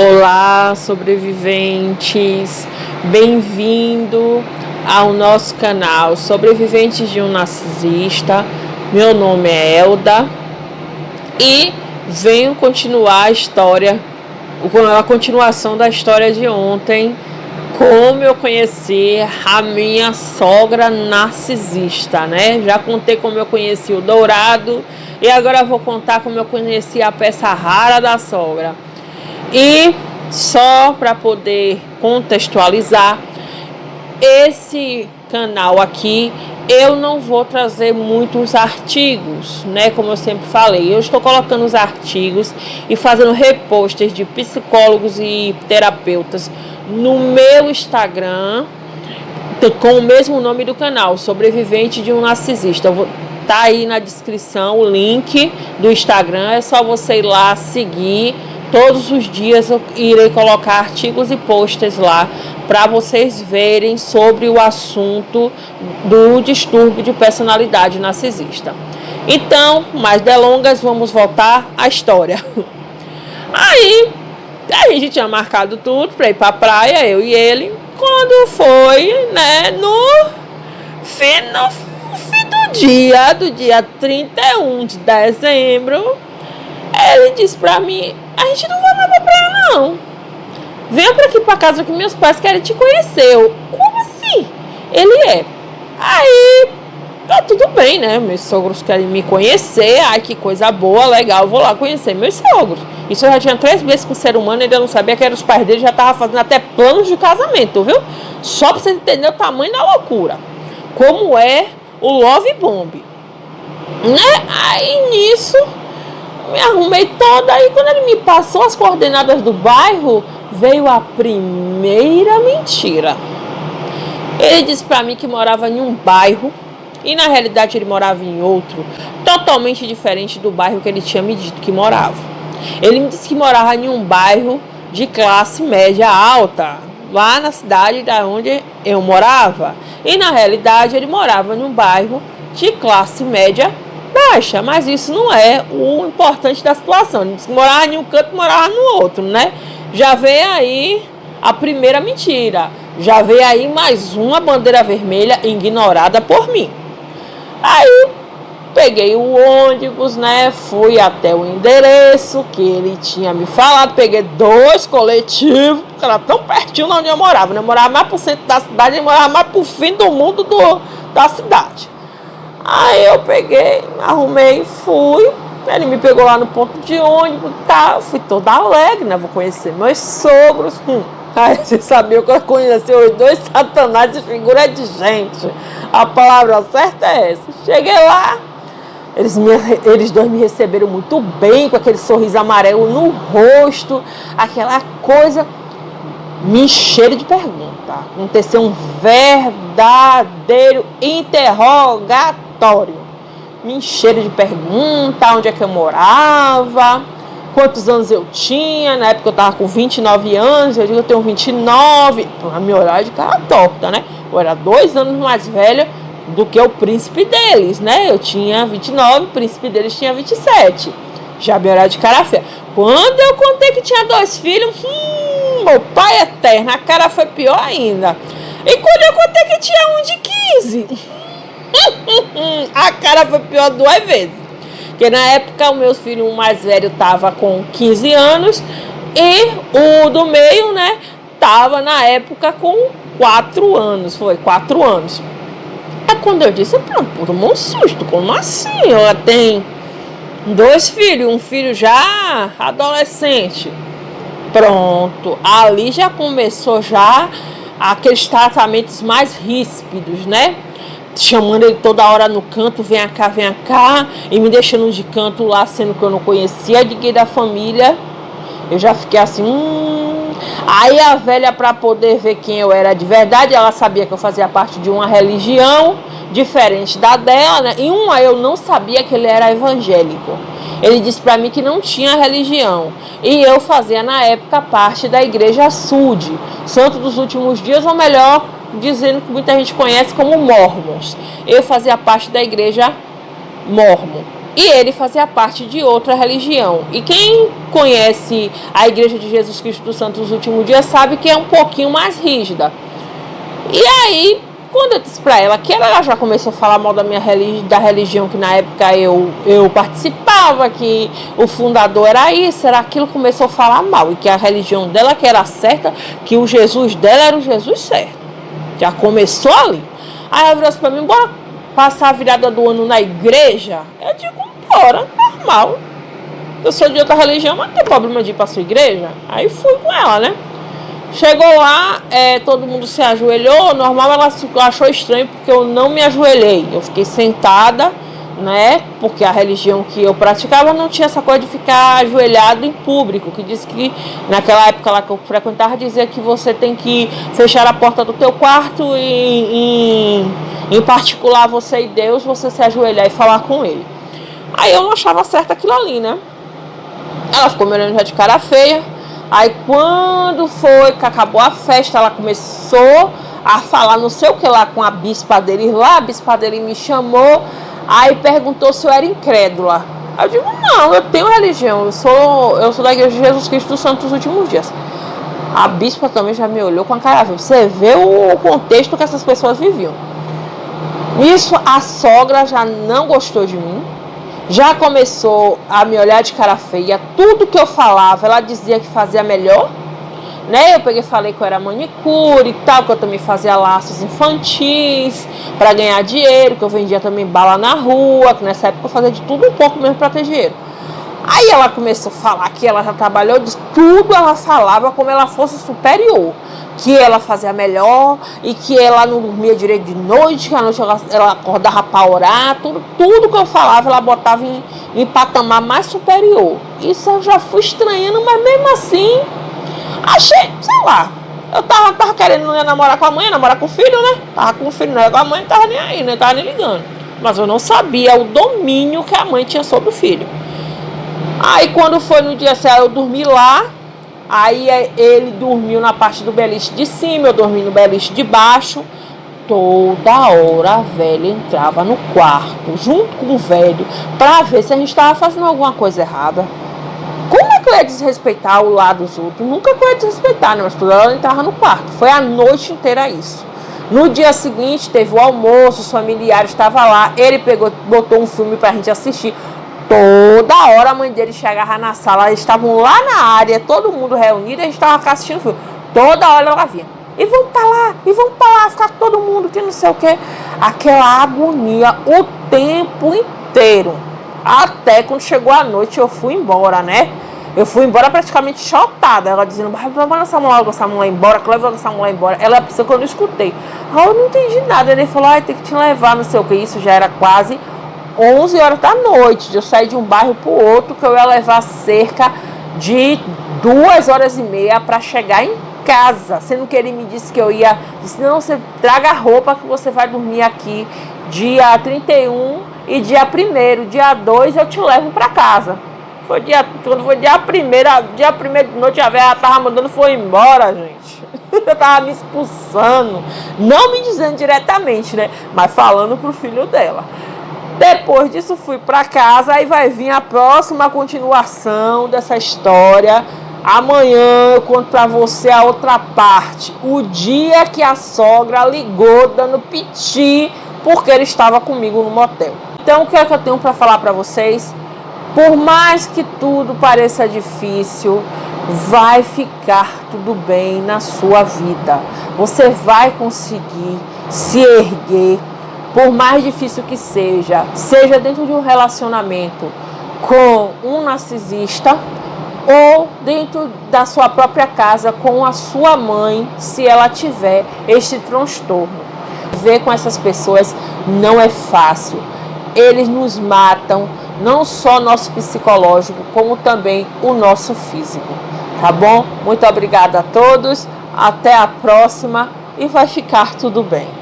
Olá, sobreviventes! Bem-vindo ao nosso canal Sobreviventes de um Narcisista. Meu nome é Elda e venho continuar a continuação da história de ontem, como eu conheci a minha sogra narcisista, né? Já contei como eu conheci o Dourado e agora eu vou contar como eu conheci a peça rara da sogra. E só para poder contextualizar, esse canal aqui eu não vou trazer muitos artigos, né? Como eu sempre falei, eu estou colocando os artigos e fazendo repostes de psicólogos e terapeutas no meu Instagram, com o mesmo nome do canal, Sobrevivente de um Narcisista. Tá aí na descrição o link do Instagram, é só você ir lá seguir. Todos os dias eu irei colocar artigos e posts lá para vocês verem sobre o assunto do distúrbio de personalidade narcisista. Então, mais delongas, vamos voltar à história. Aí, a gente tinha marcado tudo para ir para a praia, eu e ele. Quando foi, né, no fim do dia 31 de dezembro, ele disse pra mim: a gente não vai mais pra praia, não. Venha pra aqui pra casa que meus pais querem te conhecer. Como assim? Ele é. Aí, tá tudo bem, né? Meus sogros querem me conhecer. Ai, que coisa boa, legal. Vou lá conhecer meus sogros. Isso eu já tinha 3 meses com o ser humano, ainda não sabia que eram os pais dele, já tava fazendo até planos de casamento, viu? Só pra você entender o tamanho da loucura. Como é o Love Bomb. Né? Aí, nisso, me arrumei toda, aí quando ele me passou as coordenadas do bairro, veio a primeira mentira. Ele disse pra mim que morava em um bairro e na realidade ele morava em outro, totalmente diferente do bairro que ele tinha me dito que morava. Ele me disse que morava em um bairro de classe média alta, lá na cidade da onde eu morava, e na realidade ele morava em um bairro de classe média baixa, mas isso não é o importante da situação. Ele disse que morava em um canto, morava no outro, né? Já veio aí a primeira mentira. Já veio aí mais uma bandeira vermelha ignorada por mim. Aí peguei o ônibus, né? Fui até o endereço que ele tinha me falado. Peguei 2 coletivos, porque era tão pertinho de onde eu morava. Eu morava mais pro centro da cidade, ele morava mais pro fim do mundo da cidade. Aí eu peguei, arrumei, fui. Ele me pegou lá no ponto de ônibus, tá? Fui toda alegre, né? Vou conhecer meus sogros. Aí você sabia que eu conheci os 2 satanás de figura de gente. A palavra certa é essa. Cheguei lá, eles 2 me receberam muito bem, com aquele sorriso amarelo no rosto, aquela coisa. Me encheram de perguntas. Aconteceu um verdadeiro interrogatório. Me encheram de perguntas, onde é que eu morava, quantos anos eu tinha. Na época eu tava com 29 anos, eu digo que eu tenho 29. Pra me olhar de cara torta, né? Eu era 2 anos mais velha do que o príncipe deles, né? Eu tinha 29, o príncipe deles tinha 27. Já me olhar de cara feia. Quando eu contei que tinha 2 filhos, meu pai eterno, a cara foi pior ainda. E quando eu contei que tinha um de 15, a cara foi pior 2 vezes. Porque na época o meu filho mais velho tava com 15 anos e o do meio, né, tava na época com 4 anos. Foi 4 anos. Aí quando eu disse, pronto, tomou um susto. Como assim? Ela tem 2 filhos, um filho já adolescente. Pronto, ali já começou já aqueles tratamentos mais ríspidos, né? Chamando ele toda hora no canto, vem cá, e me deixando de canto lá, sendo que eu não conhecia ninguém da família. Eu já fiquei assim, Aí a velha, para poder ver quem eu era de verdade, ela sabia que eu fazia parte de uma religião diferente da dela, né? E eu não sabia que ele era evangélico. Ele disse para mim que não tinha religião. E eu fazia, na época, parte da igreja SUD, Santo dos Últimos Dias, ou melhor, dizendo que muita gente conhece como Mormons. Eu fazia parte da igreja Mormon. E ele fazia parte de outra religião. E quem conhece a Igreja de Jesus Cristo dos Santos dos Últimos Dias sabe que é um pouquinho mais rígida. E aí, quando eu disse pra ela que ela já começou a falar mal da minha da religião, que na época eu participava, que o fundador era isso, era aquilo, começou a falar mal. E que a religião dela que era certa, que o Jesus dela era o Jesus certo. Já começou ali. Aí ela virou assim pra mim: bora passar a virada do ano na igreja? Eu digo: bora, normal. Eu sou de outra religião, mas não tem problema de ir pra sua igreja. Aí fui com ela, né? Chegou lá, todo mundo se ajoelhou, normal. Ela achou estranho porque eu não me ajoelhei. Eu fiquei sentada, né? Porque a religião que eu praticava não tinha essa coisa de ficar ajoelhado em público. Que diz que naquela época lá que eu frequentava, dizia que você tem que fechar a porta do teu quarto e em particular você e Deus, você se ajoelhar e falar com ele. Aí eu não achava certo aquilo ali, né? Ela ficou me olhando já de cara feia. Aí quando foi que acabou a festa, ela começou a falar não sei o que lá com a bispa dele lá. A bispa dele me chamou, aí perguntou se eu era incrédula. Aí eu digo: não, eu tenho religião, eu sou da Igreja de Jesus Cristo dos Santos dos Últimos Dias. A bispa também já me olhou com a cara feia. Você vê o contexto que essas pessoas viviam. Isso, a sogra já não gostou de mim. Já começou a me olhar de cara feia. Tudo que eu falava, ela dizia que fazia melhor, né? Eu peguei e falei que eu era manicure e tal, que eu também fazia laços infantis para ganhar dinheiro, que eu vendia também bala na rua, que nessa época eu fazia de tudo um pouco mesmo para ter dinheiro. Aí ela começou a falar que ela já trabalhou de tudo, ela falava como ela fosse superior, que ela fazia melhor e que ela não dormia direito de noite, que à noite ela acordava para orar, tudo que eu falava ela botava em patamar mais superior. Isso eu já fui estranhando, mas mesmo assim, achei, sei lá, eu tava querendo não namorar com a mãe, namorar com o filho, né? Tava com o filho, não era com a mãe, não tava nem aí, né? Tava nem ligando. Mas eu não sabia o domínio que a mãe tinha sobre o filho. Aí quando foi no dia certo, eu dormi lá. Aí ele dormiu na parte do beliche de cima, eu dormi no beliche de baixo. Toda hora a velha entrava no quarto, junto com o velho, pra ver se a gente estava fazendo alguma coisa errada. Como é que eu ia desrespeitar o lado dos outros? Nunca que eu ia desrespeitar, né? Mas toda hora ela entrava no quarto. Foi a noite inteira isso. No dia seguinte teve o almoço, os familiares estavam lá. Ele botou um filme pra gente assistir. Toda hora a mãe dele chegava na sala, eles estavam lá na área, todo mundo reunido, a gente estava assistindo o filme. Toda hora ela vinha: e vamos pra lá, ficar todo mundo, que não sei o que. Aquela agonia o tempo inteiro. Até quando chegou a noite eu fui embora, né? Eu fui embora praticamente chotada.Ela dizendo: vamos essa mulher embora, que leva essa mulher embora. Ela pensou que eu não escutei. Aí eu não entendi nada. Ele falou: tem que te levar, não sei o que. Isso já era quase 11 horas da noite, eu saí de um bairro para o outro, que eu ia levar cerca de 2 horas e meia para chegar em casa, sendo que ele me disse que eu ia, disse: não, você traga a roupa que você vai dormir aqui dia 31 e dia 1º, dia 2 eu te levo para casa. Quando foi dia 1º de noite, a velha tava mandando foi embora, gente. Eu tava me expulsando, não me dizendo diretamente, né, mas falando pro filho dela. Depois disso fui para casa, aí vai vir a próxima continuação dessa história. Amanhã eu conto para você a outra parte. O dia que a sogra ligou dando piti porque ele estava comigo no motel. Então o que é que eu tenho para falar para vocês? Por mais que tudo pareça difícil, vai ficar tudo bem na sua vida. Você vai conseguir se erguer. Por mais difícil que seja dentro de um relacionamento com um narcisista ou dentro da sua própria casa com a sua mãe, se ela tiver este transtorno. Viver com essas pessoas não é fácil. Eles nos matam, não só nosso psicológico, como também o nosso físico. Tá bom? Muito obrigada a todos, até a próxima e vai ficar tudo bem.